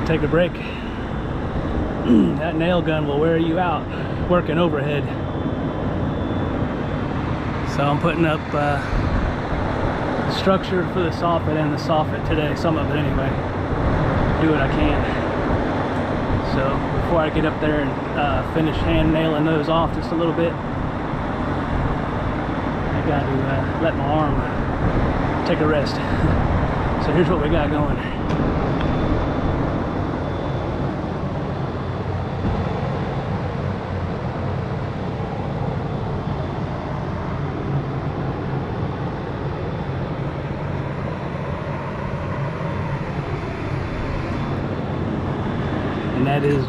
take a break. That nail gun will wear you out working overhead. So I'm putting up structure for the soffit and the soffit today, some of it anyway. Do what I can. So before I get up there and finish hand nailing those off just a little bit, I got to let my arm take a rest. So here's what we got going. And that is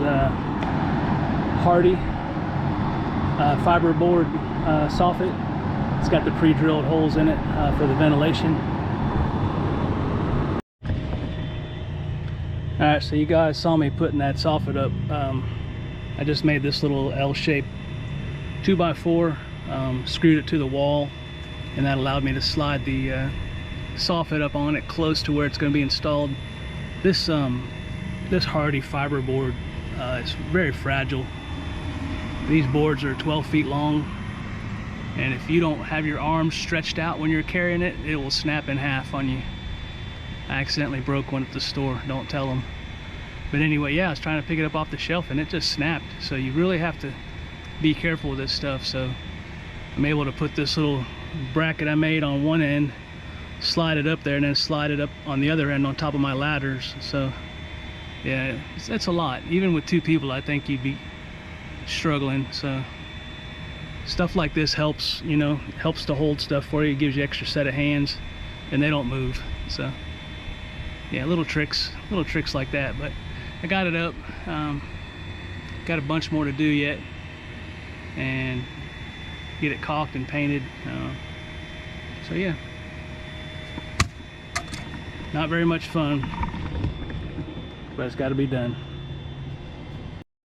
Hardy fiberboard soffit. It's got the pre-drilled holes in it for the ventilation. Alright, so you guys saw me putting that soffit up. I just made this little L-shaped 2x4, screwed it to the wall, and that allowed me to slide the soffit up on it close to where it's going to be installed. This Hardy fiberboard is very fragile. These boards are 12 feet long, and if you don't have your arms stretched out when you're carrying it, it will snap in half on you. I accidentally broke one at the store, don't tell them. But anyway, yeah, I was trying to pick it up off the shelf and it just snapped. So you really have to be careful with this stuff. So I'm able to put this little bracket I made on one end, slide it up there, and then slide it up on the other end on top of my ladders. So yeah, it's a lot. Even with two people, I think you'd be struggling. So stuff like this helps, you know, helps to hold stuff for you. It gives you extra set of hands and they don't move. So yeah, little tricks like that. But I got it up. Got a bunch more to do yet and get it caulked and painted. So yeah, not very much fun, but it's got to be done.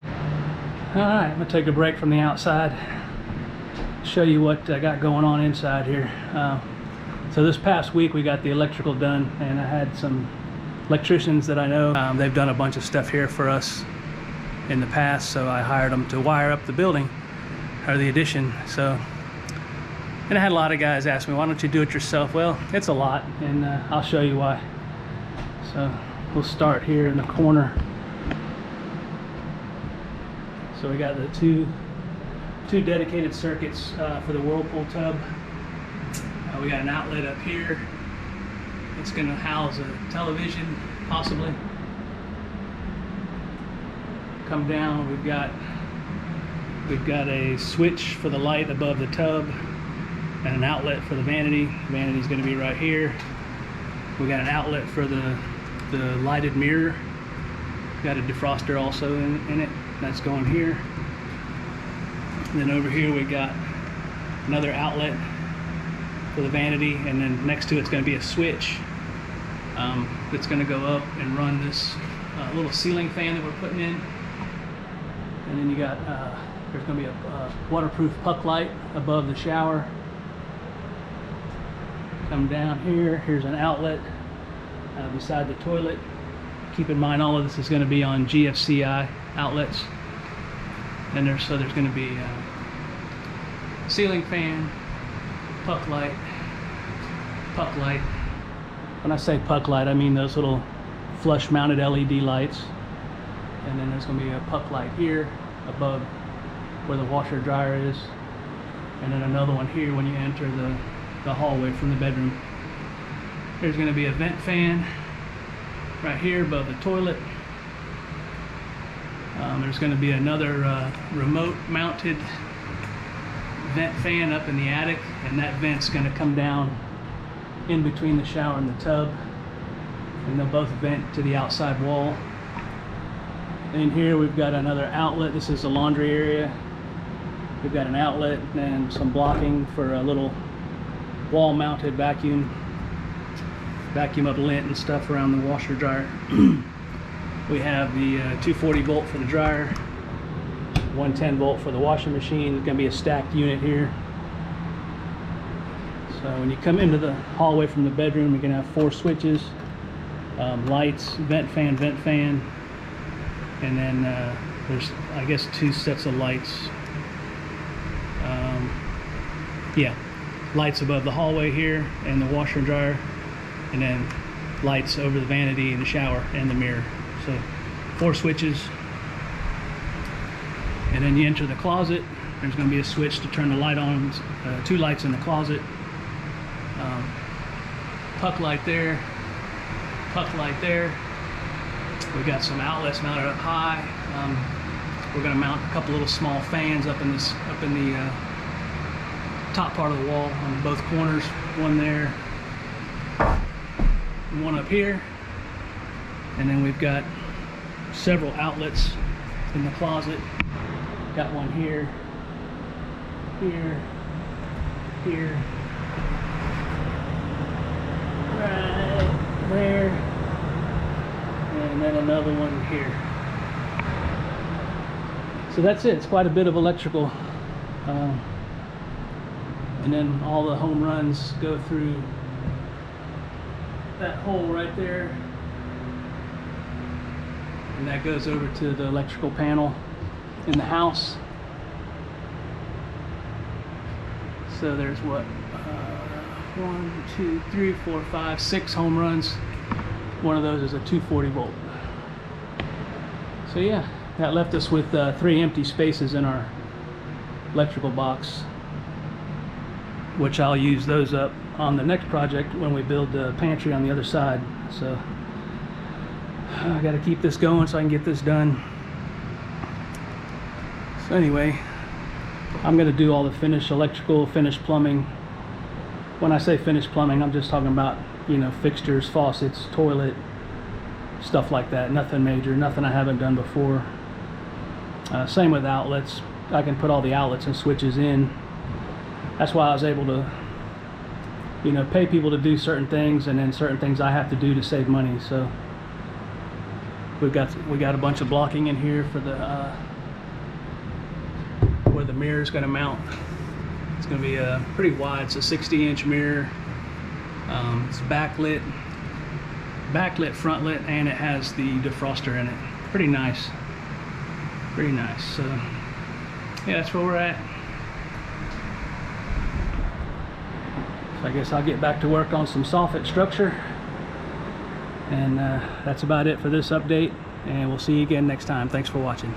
Alright, I'm going to take a break from the outside, show you what I got going on inside here. So this past week we got the electrical done, and I had some electricians that I know. They've done a bunch of stuff here for us in the past, so I hired them to wire up the building, or the addition. So, and I had a lot of guys ask me, why don't you do it yourself? Well, it's a lot, and I'll show you why. So we'll start here in the corner. So we got the two dedicated circuits for the whirlpool tub. We got an outlet up here. It's going to house a television, possibly. Come down, we've got a switch for the light above the tub and an outlet for the vanity. The vanity's going to be right here. We got an outlet for the lighted mirror. Got a defroster also in it. That's going here. And then over here we got another outlet for the vanity, and then next to it's going to be a switch that's going to go up and run this little ceiling fan that we're putting in. And then you got there's going to be a waterproof puck light above the shower. Come down here, here's an outlet beside the toilet. Keep in mind all of this is going to be on GFCI outlets. And there's going to be ceiling fan, puck light. When I say puck light, I mean those little flush mounted LED lights. And then there's going to be a puck light here above where the washer dryer is. And then another one here when you enter the hallway from the bedroom. There's going to be a vent fan right here above the toilet. There's going to be another remote mounted vent fan up in the attic, and that vent's going to come down in between the shower and the tub, and they'll both vent to the outside wall. And here we've got another outlet. This is the laundry area. We've got an outlet and some blocking for a little wall mounted vacuum up lint and stuff around the washer dryer. We have the 240 volt for the dryer, 110 volt for the washing machine. There's going to be a stacked unit here. So when you come into the hallway from the bedroom, you're going to have 4 switches, lights, vent fan, and then there's, I guess, 2 sets of lights. Yeah, lights above the hallway here and the washer and dryer, and then lights over the vanity and the shower and the mirror. So 4 switches. And then you enter the closet. There's going to be a switch to turn the light on. 2 lights in the closet. Puck light there. Puck light there. We got some outlets mounted up high. We're going to mount a couple little small fans up in the top part of the wall on both corners. One there, and one up here. And then we've got several outlets in the closet. Got one here, here, here, right there, and then another one here. So that's it. It's quite a bit of electrical. And then all the home runs go through that hole right there. And that goes over to the electrical panel in the house. So there's what? 1, 2, 3, 4, 5, 6 home runs. One of those is a 240 volt. So yeah, that left us with 3 empty spaces in our electrical box, which I'll use those up on the next project when we build the pantry on the other side. So I got to keep this going so I can get this done. So anyway, I'm going to do all the finished electrical, finished plumbing. When I say finished plumbing, I'm just talking about, you know, fixtures, faucets, toilet, stuff like that. Nothing major, nothing I haven't done before. Same with outlets. I can put all the outlets and switches in. That's why I was able to, you know, pay people to do certain things, and then certain things I have to do to save money. So we got a bunch of blocking in here for the where the mirror is going to mount. It's going to be pretty wide. It's a 60-inch mirror. It's backlit, front lit, and it has the defroster in it. Pretty nice. Pretty nice. So yeah, that's where we're at. So I guess I'll get back to work on some soffit structure. And that's about it for this update. And we'll see you again next time. Thanks for watching.